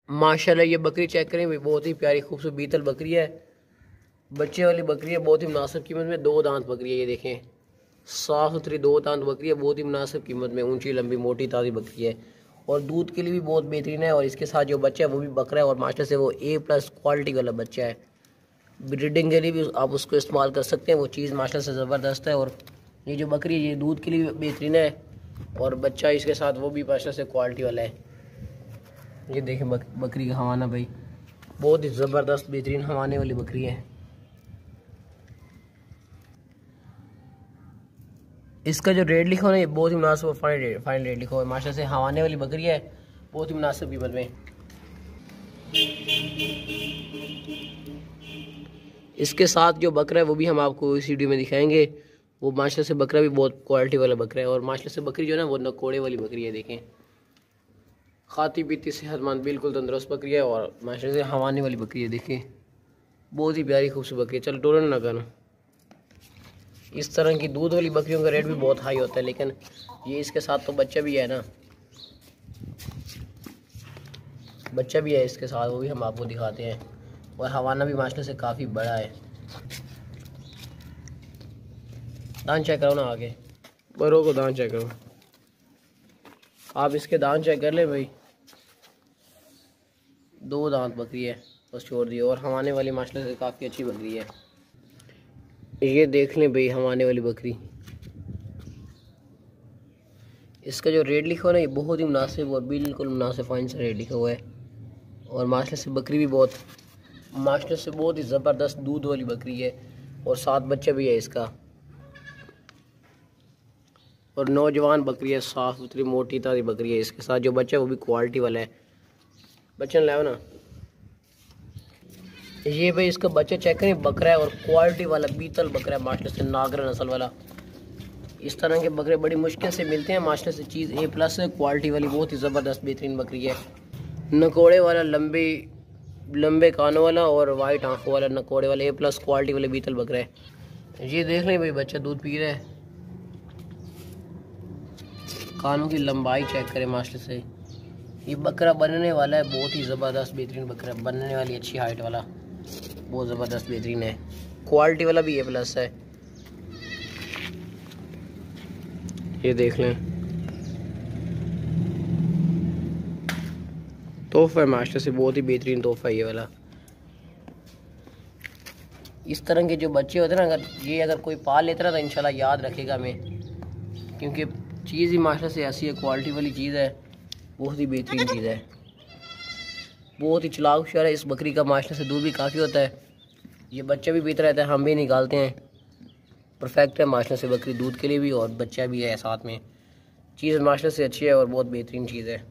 माशाल्लाह ये बकरी चेक करें भाई, बहुत ही प्यारी खूबसूरत बीतल बकरी है। बच्चे वाली बकरी है, बहुत ही मुनासिब कीमत में। 2 दांत बकरी है, ये देखें साफ सुथरी 2 दांत बकरी है, बहुत ही मुनासिब कीमत में। ऊंची लंबी मोटी ताज़ी बकरी है और दूध के लिए भी बहुत बेहतरीन है। और इसके साथ जो बच्चा है वो भी बकरा है और माशाल्लाह से वो A+ क्वालिटी वाला बच्चा है। ब्रीडिंग के लिए भी आप उसको इस्तेमाल कर सकते हैं, वो चीज़ माशाल्लाह से ज़बरदस्त है। और ये जो बकरी है ये दूध के लिए भी बेहतरीन है और बच्चा इसके साथ वो भी माशाल्लाह से क्वालिटी वाला है। ये देखें बकरी का हवाना भाई, बहुत ही ज़बरदस्त बेहतरीन हवाने वाली बकरी है। इसका जो रेट लिखा हुआ है ये बहुत ही मुनासिब और फाइन रेट लिखा हुआ है। माशाल्लाह से हवाने वाली बकरी है, बहुत ही मुनासिब कीमत में। इसके साथ जो बकरा है वो भी हम आपको इस वीडियो में दिखाएंगे। वो माशाल्लाह से बकरा भी बहुत क्वालिटी वाला बकरा है और माशाल्लाह से बकरी जो है ना वो नकोड़े वाली बकरी है। देखें खाती पीती सेहतमंद बिल्कुल तंदुरुस्त बकरी है और माशाल्लाह से हवाने वाली बकरी है। देखें बहुत ही प्यारी खूबसूरत बकरी है। चल टोरन ना करना। इस तरह की दूध वाली बकरियों का रेट भी बहुत हाई होता है, लेकिन ये इसके साथ तो बच्चा भी है ना, बच्चा भी है इसके साथ, वो भी हम आपको दिखाते हैं। और हवाना भी माशाल्लाह से काफ़ी बड़ा है। दान चेक करो ना आगे, बरों को दान चेक करो। आप इसके दान चेक कर ले भाई, 2 दांत बकरी है बस छोड़ दिए। और हवाने वाली माशाल्लाह से काफ़ी अच्छी बकरी है। ये देख लें भाई हवाने वाली बकरी। इसका जो रेट लिखा हुआ है ना ये बहुत ही मुनासिब और बिल्कुल मुनासिब फाइन सा रेट लिखा हुआ है। और माशाल्लाह से बकरी भी बहुत माशाल्लाह से बहुत ही ज़बरदस्त दूध वाली बकरी है और 7 बच्चे भी है इसका। और नौजवान बकरी है, साफ सुथरी मोटी ताज़ी बकरी है। इसके साथ जो बच्चा है वो भी क्वालिटी वाला है। बच्चा लाओ ना। ये भाई इसका बच्चा चेक करें, बकरा है और क्वालिटी वाला बीतल बकरा है माशाल्लाह से, नागरा नस्ल वाला। इस तरह के बकरे बड़ी मुश्किल से मिलते हैं माशाल्लाह से। चीज़ A+ है क्वालिटी वाली, बहुत ही ज़बरदस्त बेहतरीन बकरी है। नकोड़े वाला लंबे कानों वाला और वाइट आंखों वाला नकोड़े वाला A+ क्वालिटी वाले बीतल बकरा है। ये देख लें भाई बच्चा दूध पी रहा है। कानों की लंबाई चेक करें माशाल्लाह से। ये बकरा बनने वाला है, बहुत ही ज़बरदस्त बेहतरीन बकरा बनने वाली, अच्छी हाइट वाला, बहुत ज़बरदस्त बेहतरीन है। क्वालिटी वाला भी A+ है। ये देख लें तोहफा है माशाल्लाह से, बहुत ही बेहतरीन तोहफा है ये वाला। इस तरह के जो बच्चे होते हैं ना, अगर कोई पाल लेता ना तो इंशाल्लाह याद रखेगा हमें, क्योंकि चीज़ ही माशाल्लाह से ऐसी है, क्वालिटी वाली चीज़ है, बहुत ही बेहतरीन चीज़ है। बहुत ही चालाक होशियार है। इस बकरी का माशाल्लाह से दूध भी काफ़ी होता है। ये बच्चा भी पीता रहता है, हम भी निकालते हैं। परफेक्ट है माशाल्लाह से बकरी, दूध के लिए भी और बच्चा भी है साथ में। चीज़ माशाल्लाह से अच्छी है और बहुत बेहतरीन चीज़ है।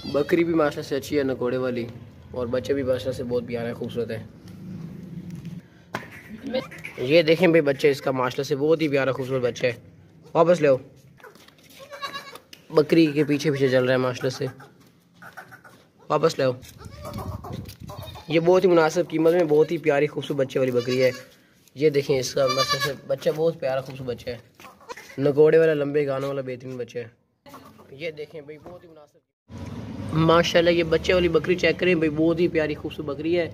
बकरी भी माशाल्लाह से अच्छी है नकोड़े वाली, और बच्चा भी माशाल्लाह से बहुत प्यारा है, खूबसूरत है। ये देखें भाई बच्चा इसका माशाल्लाह से बहुत ही प्यारा खूबसूरत बच्चा है। वापस ले आओ। बकरी के पीछे पीछे चल रहा है माशाल्लाह से, वापस ले आओ। ये बहुत ही मुनासिब कीमत में बहुत ही प्यारी खूबसूरत बच्चे वाली बकरी है। ये देखें इसका माशाल्लाह से बच्चा बहुत प्यारा खूबसूरत बच्चा है, नकोड़े वाला लंबे गानों वाला बेहतरीन बच्चा है। ये देखें भाई बहुत ही मुनासिब माशाल्लाह। ये बच्चे वाली बकरी चेक करें भाई, बहुत ही प्यारी खूबसूरत बकरी है।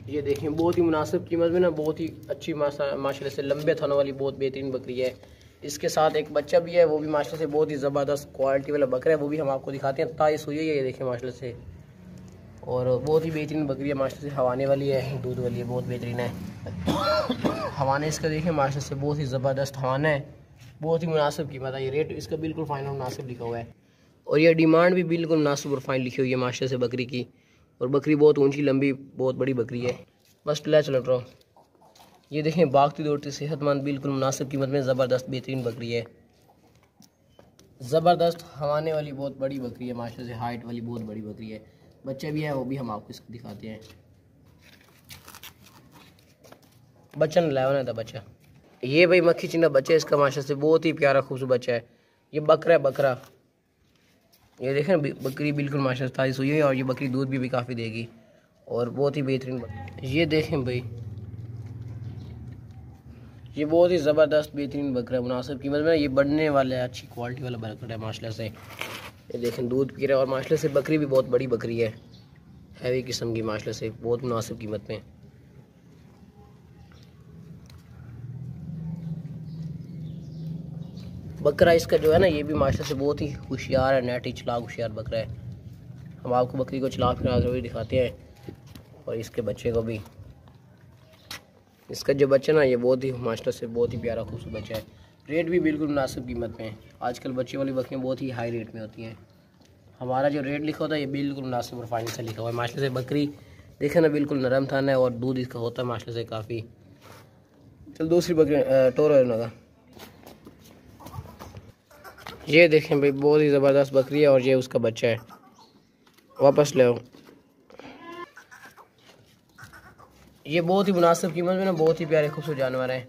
ये देखें बहुत ही मुनासिब कीमत में ना, बहुत ही अच्छी माशाल्लाह से लंबे थनों वाली बहुत बेहतरीन बकरी है। इसके साथ एक बच्चा भी है, वो भी माशाल्लाह से बहुत ही ज़बरदस्त क्वालिटी वाला बकरा है, वो भी हम आपको दिखाते हैं। ताइस हुई है ये देखें माशाल्लाह से, और बहुत ही बेहतरीन बकरी है माशाल्लाह से, हवाने वाली है, दूध वाली है, बहुत बेहतरीन है। हवाने इसका देखें माशाल्लाह से बहुत ही ज़बरदस्त हवाना है, बहुत ही मुनासिब कीमत है। ये रेट इसका बिल्कुल फाइनल मुनासिब लिखा हुआ है और ये डिमांड भी बिल्कुल मुनासिब और फाइन लिखी हुई है माशाल्लाह से बकरी की। और बकरी बहुत ऊंची लंबी बहुत बड़ी बकरी है। बस टिला चल रहा हूँ। ये देखें भागती दौड़ती सेहतमंद बिल्कुल मुनासिब कीमत में ज़बरदस्त बेहतरीन बकरी है। ज़बरदस्त हवाने वाली बहुत बड़ी बकरी है माशाल्लाह से, हाइट वाली बहुत बड़ी बकरी है। बच्चे भी है, वो भी हम आपको इसको दिखाते हैं। बच्चा न लाया था बच्चा। ये भाई मक्खी चिन्ना बच्चा है इसका माशाल्लाह से, बहुत ही प्यारा खूबसूरत बच्चा है। ये बकरा है बकरा। ये देखें बकरी बिल्कुल माशाल्लाह ताज़ी हुई है और ये बकरी दूध भी काफ़ी देगी और बहुत ही बेहतरीन। ये देखें भाई ये बहुत ही ज़बरदस्त बेहतरीन बकरा है, मुनासिब कीमत में। ये बढ़ने वाला है, अच्छी क्वालिटी वाला बकरा है माशाल्लाह से। ये देखें दूध पी रहा है और माशाल्लाह से बकरी भी बहुत बड़ी बकरी है, हैवी किस्म की, माशाल्लाह से बहुत मुनासिब कीमत में। बकरा इसका जो है ना, ये भी माशाल्लाह से बहुत ही होशियार है, नेटी चलाक होशियार बकरा है। हम आपको बकरी को चला फिरा कर भी दिखाते हैं और इसके बच्चे को भी। इसका जो बच्चा ना, ये बहुत ही माशाल्लाह से बहुत ही प्यारा खूबसूरत बच्चा है। रेट भी बिल्कुल मुनासिब कीमत में है। आजकल बच्चे वाली बकरियाँ बहुत ही हाई रेट में होती हैं। हमारा जो रेट लिखा होता है ये बिल्कुल मुनासिब और फाइनल से लिखा हुआ है। माशाल्लाह से बकरी देखे ना, बिल्कुल नरम थान है और दूध इसका होता है माशाल्लाह से काफ़ी। चल दूसरी बकरी टोरो लगा। ये देखें भाई, बहुत ही ज़बरदस्त बकरी है और ये उसका बच्चा है। वापस ले आओ। ये बहुत ही मुनासिब कीमत में ना, बहुत ही प्यारे खूबसूरत जानवर है।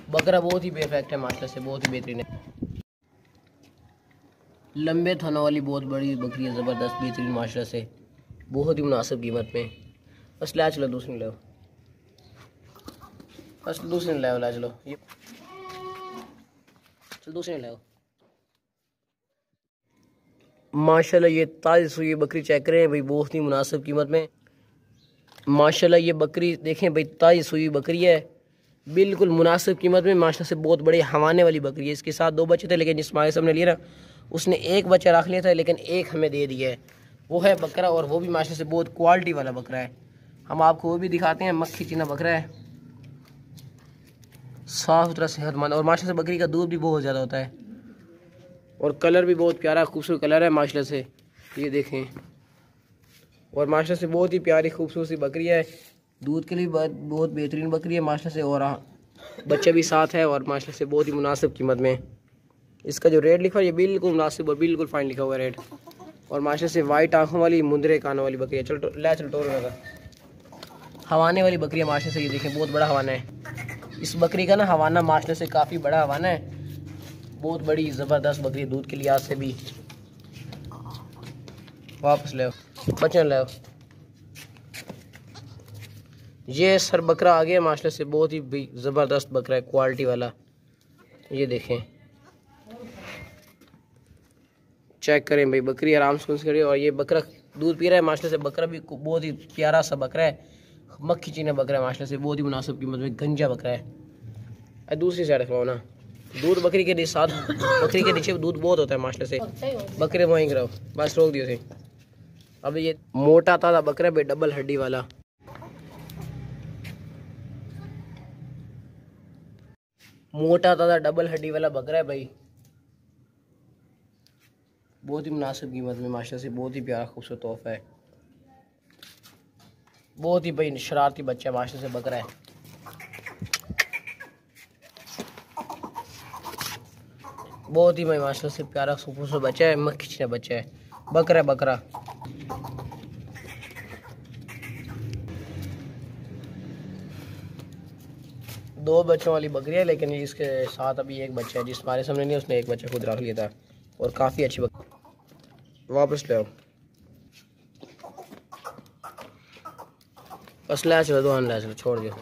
बकरा बहुत ही परफेक्ट है माशाल्लाह से, बहुत ही बेहतरीन है। लंबे थानों वाली बहुत बड़ी बकरी है, ज़बरदस्त बेहतरीन माशाल्लाह से, बहुत ही मुनासिब कीमत में। बस ला चलो दूसरी लो, बस दूसरी लाओ, ला चलो ये, चल दूसरी लाओ। माशाल्लाह ये ताज़ी सुई बकरी चेक करें भाई, बहुत ही मुनासिब कीमत में। माशाल्लाह ये बकरी देखें भाई, ताज़ी सुई बकरी है, बिल्कुल मुनासिब कीमत में। माशाल्लाह से बहुत बड़े हवाने वाली बकरी है। इसके साथ 2 बच्चे थे, लेकिन जिस हमारे सामने लिया ना, उसने 1 बच्चा रख लिया था, लेकिन 1 हमें दे दिया है। वो है बकरा, और वो भी माशाल्लाह से बहुत क्वालिटी वाला बकरा है। हम आपको वो भी दिखाते हैं। मक्खी चीना बकरा है, साफ़ सुथरा सेहतमंद, और माशाल्लाह से बकरी का दूध भी बहुत ज़्यादा होता है और कलर भी बहुत प्यारा खूबसूरत कलर है माशाल्लाह से। ये देखें, और माशाल्लाह से बहुत ही प्यारी खूबसूरत सी बकरी है। दूध के लिए बहुत बेहतरीन बकरी है माशाल्लाह से, और बच्चा भी साथ है, और माशाल्लाह से बहुत ही मुनासिब कीमत में। इसका जो रेट लिखा है ये बिल्कुल मुनासिब और बिल्कुल फाइन लिखा हुआ है रेट। और माशाल्लाह से वाइट आँखों वाली मुंदरे कानों वाली बकरी है। चल ला चल टोर लगा। हवाने वाली बकरी है माशाल्लाह से। ये देखें बहुत बड़ा हवाना है इस बकरी का ना, हवाना माशाल्लाह से काफ़ी बड़ा हवाना है, बहुत बड़ी ज़बरदस्त बकरी, दूध के लिहाज से भी। वापस ले बच्चे ले। ये सर बकरा आ गया माशाल्लाह से, बहुत ही ज़बरदस्त बकरा है, क्वालिटी वाला। ये देखें, चेक करें भाई, बकरी आराम से करें। और ये बकरा दूध पी रहा है माशाल्लाह से। बकरा भी बहुत ही प्यारा सा बकरा है, मक्खी चीना बकरा है माशाल्लाह से, बहुत ही मुनासिब कीमत में, गंजा बकरा है। दूसरी साइड रखवाओ ना, दूध बकरी के साथ, बकरी के नीचे दूध बहुत होता है माशाल्लाह से। बकरे वहीं कराओ, बस रोक दिए थे। अब ये मोटा ताज़ा बकरा है, डबल हड्डी वाला। मोटा ताज़ा डबल हड्डी वाला बकरा है भाई, बहुत ही मुनासिब कीमत में माशाल्लाह से, बहुत ही प्यारा खूबसूरत तोहफा है। बहुत ही भाई शरारती बच्चा है माशाल्लाह से बकरा है। बहुत ही भाई माशाल्लाह से प्यारा खूबसूरत बच्चा है, मक्खी चीना बच्चा है, बकरा बकरा। दो बच्चों वाली बकरी है, लेकिन इसके साथ अभी एक बच्चा है, जिस हमारे सामने नहीं, उसने एक बच्चा खुद रख लिया था, और काफ़ी अच्छी बकरी। वापस ले आओ, बस ले चलो, 2 ले चलो, छोड़ दियो।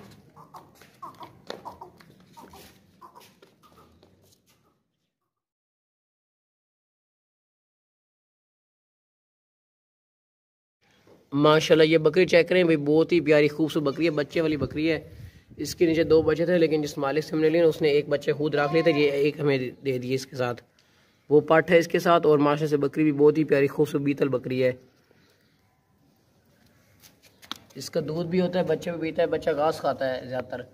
माशाल्लाह ये बकरी चेक करें भाई, बहुत ही प्यारी खूबसूरत बकरी है, बच्चे वाली बकरी है। इसके नीचे 2 बच्चे थे, लेकिन जिस मालिक से हमने लिए उसने 1 बच्चे खुद रख लिए थे, ये 1 हमें दे दिए इसके साथ। वो पट है इसके साथ, और माशाल्लाह से बकरी भी बहुत ही प्यारी खूबसूरत बीतल बकरी है। इसका दूध भी होता है, बच्चे भी पीता है, बच्चा घास खाता है ज़्यादातर,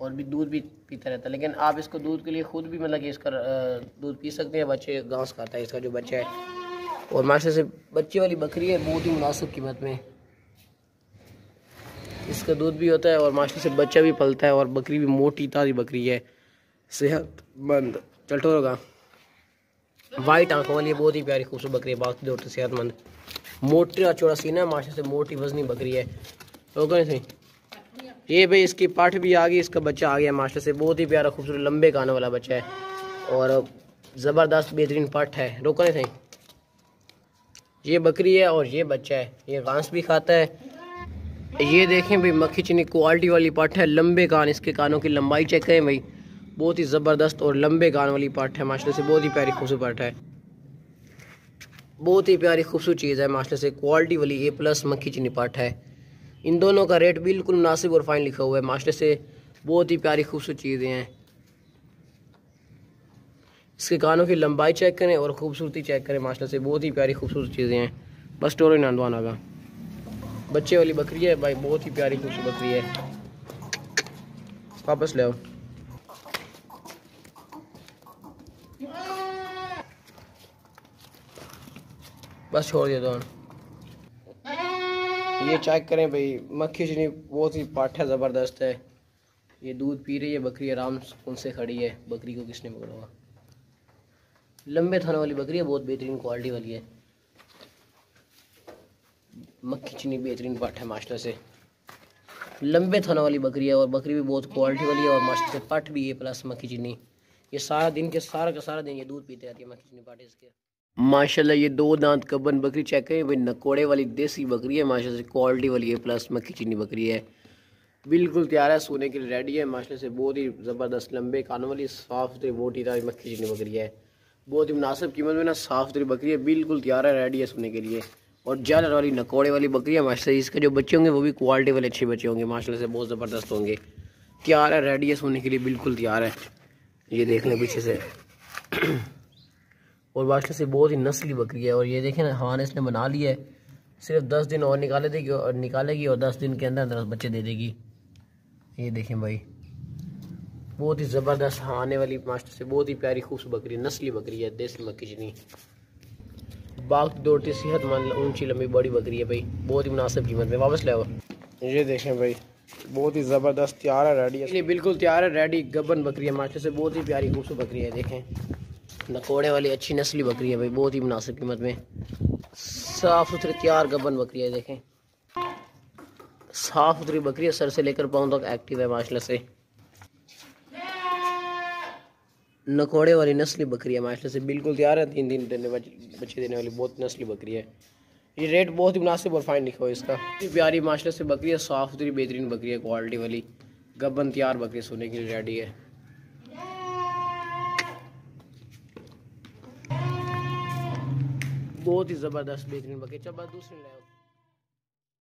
और भी दूध भी पीता रहता है। लेकिन आप इसको दूध के लिए खुद भी मतलब कि इसका दूध पी सकते हैं, बच्चे घास खाता है इसका जो बच्चा है। और माशाल्लाह से बच्चे वाली बकरी है, बहुत ही मुनासिब कीमत में। इसका दूध भी होता है, और माशाल्लाह से बच्चा भी पलता है, और बकरी भी मोटी ताज़ी बकरी है, सेहतमंद। चलटो होगा, वाइट आंखों वाली बहुत ही प्यारी खूबसूरत बकरी है, बाकी दौड़ते सेहतमंद, मोटा चौड़ा सीना है माशाल्लाह से, मोटी वजनी बकरी है। तो कौन सी ये भाई, इसकी पाठ भी आ गई, इसका बच्चा आ गया माशाल्लाह से, बहुत ही प्यारा खूबसूरत लंबे कानों वाला बच्चा है, और ज़बरदस्त बेहतरीन पट है। रोको नहीं सही, ये बकरी है और ये बच्चा है, ये घास भी खाता है। ये देखें भाई, मक्खी चीनी क्वालिटी वाली पट है, लंबे कान, इसके कानों की लंबाई चेक करें भाई, बहुत ही ज़बरदस्त और लंबे कान वाली पट है माशाल्लाह से, बहुत ही प्यारी खूबसूरत पट है। बहुत ही प्यारी खूबसूरत चीज़ है माशाल्लाह से, क्वालिटी वाली A+ मक्खी चीनी पाठ है। इन दोनों का रेट बिल्कुल मुनासिब और फाइन लिखा हुआ है माशाल्लाह से, बहुत ही प्यारी खूबसूरत चीज़ें हैं। इसके कानों की लंबाई चेक करें और खूबसूरती चेक करें माशाल्लाह से, बहुत ही प्यारी खूबसूरत चीज़ें हैं। बस टोरे नांदवाना का बच्चे वाली बकरी है भाई, बहुत ही प्यारी खूबसूरत बकरी है। वापस ले आओ। बस छोड़ दिया तो ये चेक करें भाई, मक्खी चीनी बहुत ही पाठा ज़बरदस्त है। ये दूध पी रही है बकरी, आराम से खड़ी है। बकरी को किसने पकड़ा हुआ? लंबे थाने वाली बकरी है, बहुत बेहतरीन क्वालिटी वाली है। मक्खी चीनी बेहतरीन पाठ है माशाल्लाह से, लंबे थाने वाली बकरी है और बकरी भी बहुत क्वालिटी वाली है और माशाल्लाह से पट भी A+ मक्खी चीनी। ये सारा दिन के सारा का सारा दिन ये दूध पीते रहती है मक्खी चीनी पाठ इसके। माशाल्लाह ये 2 दांत कब्बन बकरी चेक करें भाई, नकोड़े वाली देसी बकरी है माशाल्लाह से, क्वालिटी वाली A+ मक्खी चीनी बकरी है। बिल्कुल तैयार है, सोने के लिए रेडी है माशाल्लाह से। बहुत ही ज़बरदस्त लंबे कानों वाली साफ़ सुथरी बोटी दार मक्खी चीनी बकरी है। बहुत ही मुनासिब कीमत में ना, साफ़ सुथरी बकरी है, बिल्कुल तैयार है, रेडी है सोने के लिए। और जालर वाली नकोड़े वाली बकरी है माशाल्लाह से। इसके जो बच्चे होंगे वो भी क्वालिटी वाले अच्छे बच्चे होंगे माशाल्लाह से, बहुत ज़बरदस्त होंगे। तैयार है, रेडी है सोने के लिए, बिल्कुल तैयार है। ये देख लें पीछे से और माशाल्लाह से बहुत ही नस्ली बकरी है। और ये देखें ना, हाँ इसने बना लिया है, सिर्फ 10 दिन और निकालेगी और 10 दिन के अंदर अंदर बच्चे दे देगी। ये देखें भाई, बहुत ही ज़बरदस्त हाँ आने वाली मास्टर से, बहुत ही प्यारी खूबसूरत बकरी, नस्ली बकरी है, देसी मक्खी चीनी, बाग दौड़ती सेहतमंद ऊंची लंबी बड़ी बकरी है भाई, बहुत ही मुनासिब कीमत में। वापस ले आओ। ये देखें भाई, बहुत ही ज़बरदस्त तैयार है, रेडी है, बिल्कुल तैयार है, रेडी गबन बकरी है मास्टर से, बहुत ही प्यारी खूबसूरत बकरी है। देखें नकोड़े वाली अच्छी नस्ली बकरी है भाई, बहुत ही मुनासिब कीमत में, साफ़ सुथरी तैयार गबन बकरी है। देखें साफ़ सुथरी बकरी है, सर से लेकर पाँव तक एक्टिव है माशाल्लाह से। नकोड़े वाली नस्ली बकरी है माशाल्लाह से, बिल्कुल तैयार है, 3 दिन बच्चे देने वाली बहुत नस्ली बकरी है। ये रेट बहुत ही मुनासिब और फाइन लिखा हुआ है इसका। प्यारी माशाल्लाह से बकरी है, साफ़ सुथरी बेहतरीन बकरी है, क्वालिटी वाली गबन तैयार बकरी सोने के लिए रेडी है। बहुत ही ज़बरदस्त बेहतरीन बकरी। चल बस दूसरी ले आओ।